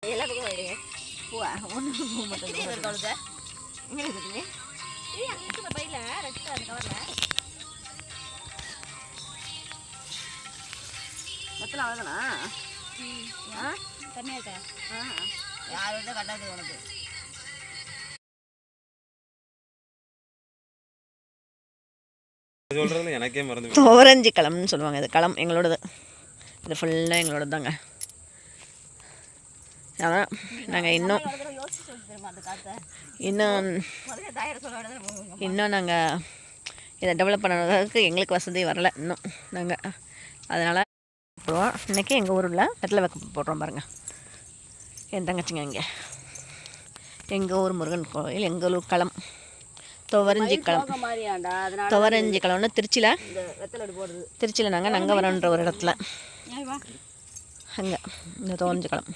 எல்லா பக்கம் வைங்க. பூவா ஒன்று பூ மட்டும் கவுளுங்க. எங்கே இருக்குதுங்க? அங்கே பையில ரெட்டு அந்த கவரில் மொத்தம் அவ்வளோதானா? தனியாக இருக்கா? யார் வந்து கட்டாது உனக்கு. சொல்கிறது எனக்கே மறந்து தோரஞ்சி களம்னு சொல்லுவாங்க. இது களம் எங்களோடது. இது ஃபுல்லாக எங்களோடது தாங்க. அதான் நாங்கள் இன்னும் நாங்கள் இதை டெவலப் பண்ணுறதுக்கு எங்களுக்கு வசதி வரல இன்னும். நாங்கள் அதனால் போடுவோம். இன்றைக்கி எங்கள் ஊரில் வெத்தலை வைக்க போடுறோம் பாருங்கள். என் தங்கச்சிங்க இங்கே எங்கள் ஊர் முருகன் கோயில், எங்கள் ஊர் களம் துவரஞ்சி களம். துவரஞ்சி களம்னு திருச்சியில் நாங்கள் நங்கவரன்ற ஒரு இடத்துல அங்கே இந்த துவரஞ்சி களம்.